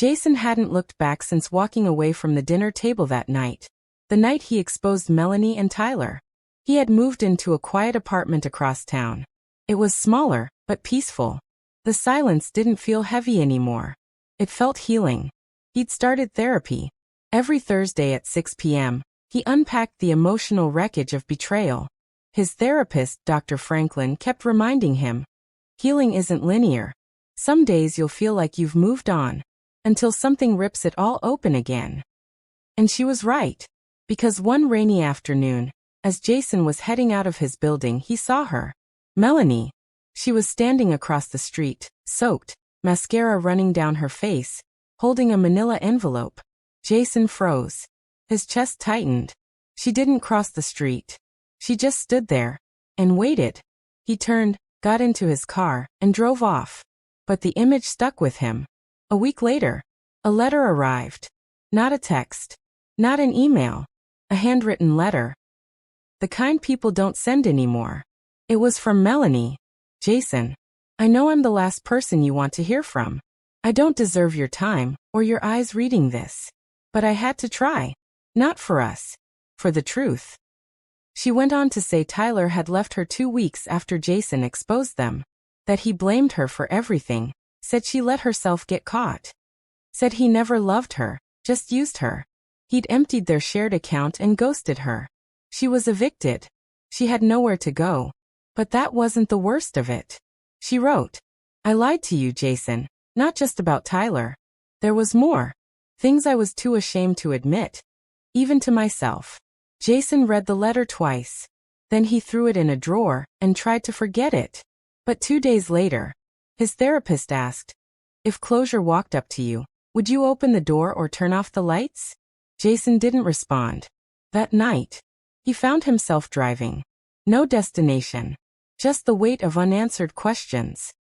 Jason hadn't looked back since walking away from the dinner table that night. The night he exposed Melanie and Tyler. He had moved into a quiet apartment across town. It was smaller, but peaceful. The silence didn't feel heavy anymore. It felt healing. He'd started therapy. Every Thursday at 6 p.m., he unpacked the emotional wreckage of betrayal. His therapist, Dr. Franklin, kept reminding him, healing isn't linear. Some days you'll feel like you've moved on, until something rips it all open again. And she was right. Because one rainy afternoon, as Jason was heading out of his building, he saw her. Melanie. She was standing across the street, soaked, mascara running down her face, holding a manila envelope. Jason froze. His chest tightened. She didn't cross the street. She just stood there and waited. He turned, got into his car, and drove off. But the image stuck with him. A week later, a letter arrived. Not a text. Not an email. A handwritten letter. The kind people don't send anymore. It was from Melanie. Jason, I know I'm the last person you want to hear from. I don't deserve your time or your eyes reading this. But I had to try. Not for us. For the truth. She went on to say Tyler had left her 2 weeks after Jason exposed them. That he blamed her for everything. Said she let herself get caught. Said he never loved her, just used her. He'd emptied their shared account and ghosted her. She was evicted. She had nowhere to go. But that wasn't the worst of it. She wrote, I lied to you, Jason, not just about Tyler. There was more. Things I was too ashamed to admit. Even to myself. Jason read the letter twice. Then he threw it in a drawer and tried to forget it. But 2 days later, his therapist asked, if closure walked up to you, would you open the door or turn off the lights? Jason didn't respond. That night, he found himself driving. No destination. Just the weight of unanswered questions.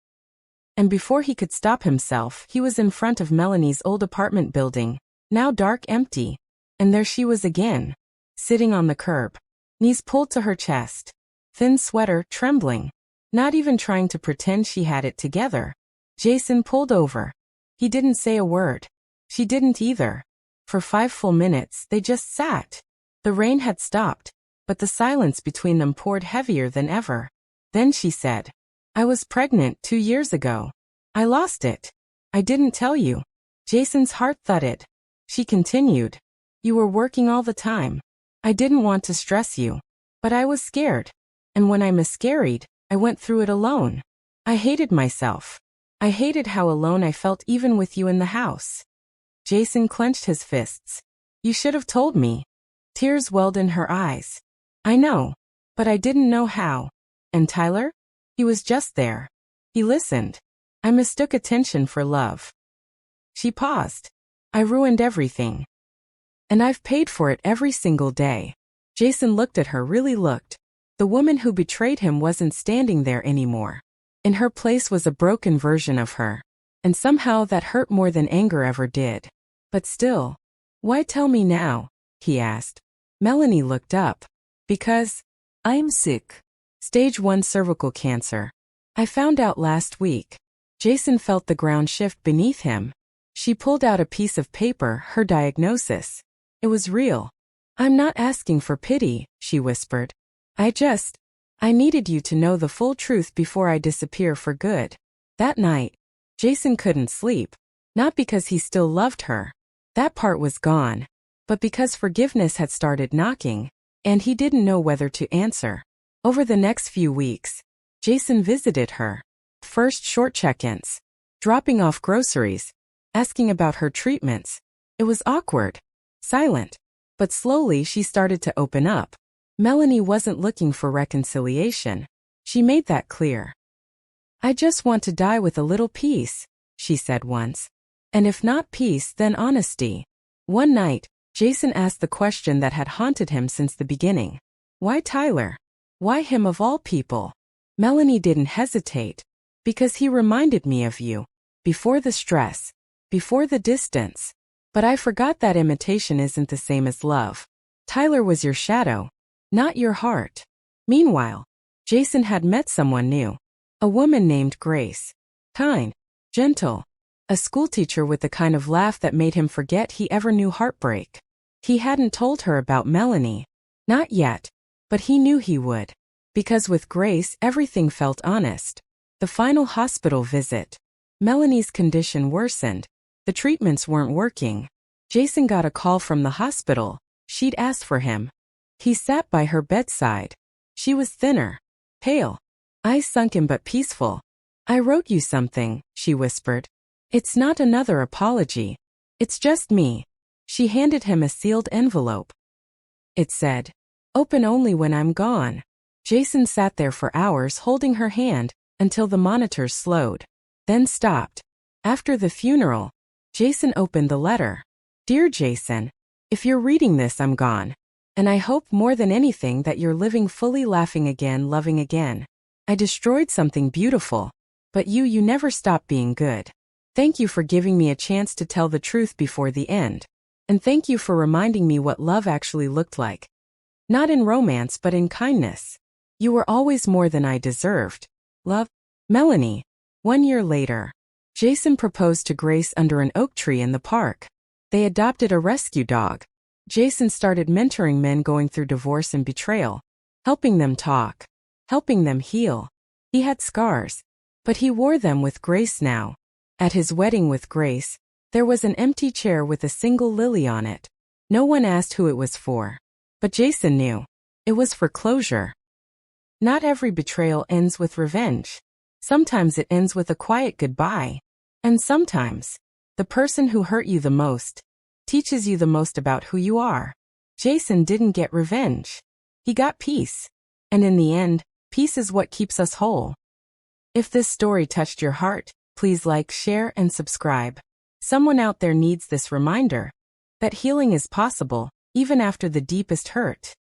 And before he could stop himself, he was in front of Melanie's old apartment building, now dark, empty. And there she was again, sitting on the curb, knees pulled to her chest, thin sweater trembling, not even trying to pretend she had it together. Jason pulled over. He didn't say a word. She didn't either. For 5 full minutes, they just sat. The rain had stopped, but the silence between them poured heavier than ever. Then she said, I was pregnant 2 years ago. I lost it. I didn't tell you. Jason's heart thudded. She continued, you were working all the time. I didn't want to stress you. But I was scared. And when I miscarried, I went through it alone. I hated myself. I hated how alone I felt even with you in the house. Jason clenched his fists. You should have told me. Tears welled in her eyes. I know. But I didn't know how. And Tyler? He was just there. He listened. I mistook attention for love. She paused. I ruined everything. And I've paid for it every single day. Jason looked at her, really looked. The woman who betrayed him wasn't standing there anymore. In her place was a broken version of her. And somehow that hurt more than anger ever did. But still. Why tell me now? He asked. Melanie looked up. Because I'm sick. Stage 1 cervical cancer. I found out last week. Jason felt the ground shift beneath him. She pulled out a piece of paper, her diagnosis. It was real. I'm not asking for pity, she whispered. I needed you to know the full truth before I disappear for good. That night, Jason couldn't sleep. Not because he still loved her. That part was gone. But because forgiveness had started knocking, and he didn't know whether to answer. Over the next few weeks, Jason visited her. First short check-ins. Dropping off groceries. Asking about her treatments. It was awkward. Silent. But slowly she started to open up. Melanie wasn't looking for reconciliation. She made that clear. I just want to die with a little peace, she said once. And if not peace, then honesty. One night, Jason asked the question that had haunted him since the beginning. Why Tyler? Why him of all people? Melanie didn't hesitate. Because he reminded me of you. Before the stress. Before the distance. But I forgot that imitation isn't the same as love. Tyler was your shadow. Not your heart. Meanwhile, Jason had met someone new. A woman named Grace. Kind. Gentle. A schoolteacher with the kind of laugh that made him forget he ever knew heartbreak. He hadn't told her about Melanie. Not yet. But he knew he would. Because with Grace everything felt honest. The final hospital visit. Melanie's condition worsened. The treatments weren't working. Jason got a call from the hospital. She'd asked for him. He sat by her bedside. She was thinner. Pale. Eyes sunken but peaceful. "I wrote you something," she whispered. "It's not another apology. It's just me." She handed him a sealed envelope. It said, "Open only when I'm gone." Jason sat there for hours holding her hand, until the monitors slowed. Then stopped. After the funeral, Jason opened the letter. "Dear Jason, if you're reading this, I'm gone. And I hope more than anything that you're living fully, laughing again, loving again. I destroyed something beautiful. But you never stop being good. Thank you for giving me a chance to tell the truth before the end. And thank you for reminding me what love actually looked like. Not in romance but in kindness. You were always more than I deserved. Love, Melanie." 1 year later, Jason proposed to Grace under an oak tree in the park. They adopted a rescue dog. Jason started mentoring men going through divorce and betrayal, helping them talk, helping them heal. He had scars, but he wore them with grace now. At his wedding with Grace, there was an empty chair with a single lily on it. No one asked who it was for. But Jason knew. It was for closure. Not every betrayal ends with revenge. Sometimes it ends with a quiet goodbye. And sometimes, the person who hurt you the most teaches you the most about who you are. Jason didn't get revenge. He got peace. And in the end, peace is what keeps us whole. If this story touched your heart, please like, share, and subscribe. Someone out there needs this reminder that healing is possible, even after the deepest hurt.